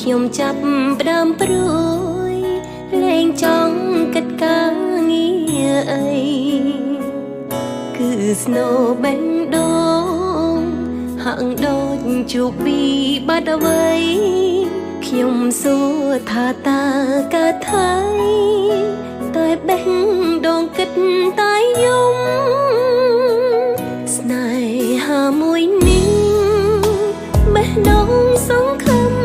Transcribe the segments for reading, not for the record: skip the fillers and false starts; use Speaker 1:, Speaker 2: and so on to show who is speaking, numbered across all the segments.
Speaker 1: ខ្ញុំចាប់ផ្ដើមព្រួយលែងចង់កិត្តការងារអីគឺ Snow បេះដូងហាក់ដូចជួបពីបាត់អ្វីខ្ញុំសួរថាតើកើតថៃតែបេះដូងគិតតែយំស្នេហាមួយនេះបេះដូងសង្ឃឹម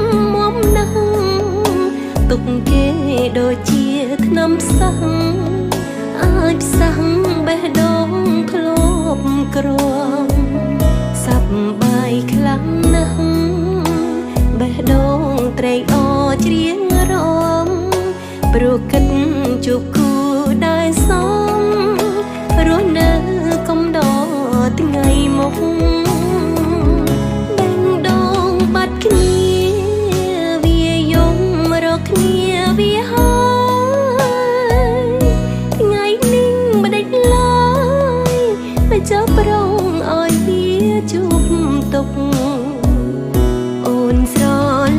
Speaker 1: ទុកគេដូចជាថ្នាំផ្សះអាចផ្សះបេះដូងធ្លាប់ក្រំសប្បាយខ្លាំងណាស់បេះដូងត្រេកអរច្រៀងរំព្រោះគិតជួបគូដែលសមរស់នៅកំដរថ្ងៃមុខបេះដូងបាត់គ្នាគ្នាវាហើយថ្ងៃនេះមិនដេចឡើយមិនចាប់ប្រងឲ្យវាជួបទុកអូនស្រ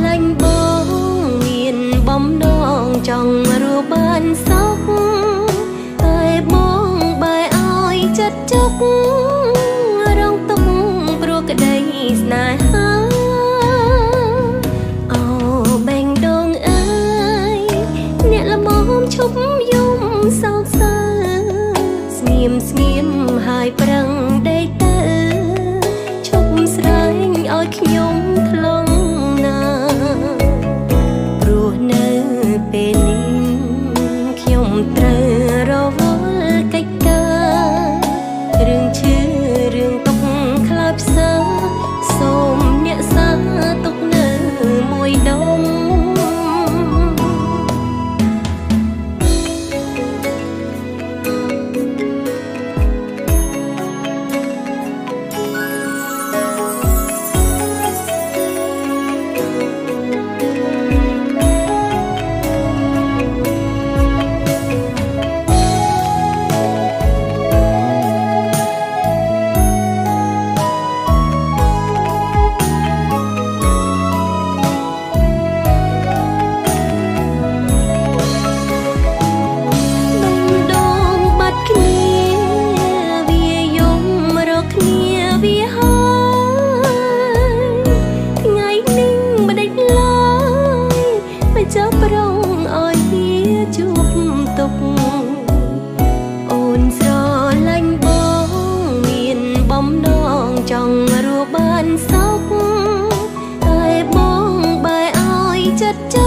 Speaker 1: ឡាញ់បងមានបំណងចង់រស់បានសុខតែបងបែរឲ្យចិត្តចុករងទុកព្រោះក្តីស្នេហាឈប់យំសោកសៅស្ងៀមស្ងៀមហើយប្រឹងដេកទៅឈប់ស្រែងឲ្យខ្ញុំថ្លង់ណាព្រោះនៅពេលនេះខ្ញុំត្រូវរវល់កិច្ចការរឿងឈឺរឿងទុកខ្លោចផ្សាសូមអ្នកសាទុកនៅមួយដុំចាប់ប្រងឲ្យវាជួបទុកអូនស្រឡាញ់បងមានបំណងចង់រស់បានសុខតែបងបែរឲ្យចិត្ត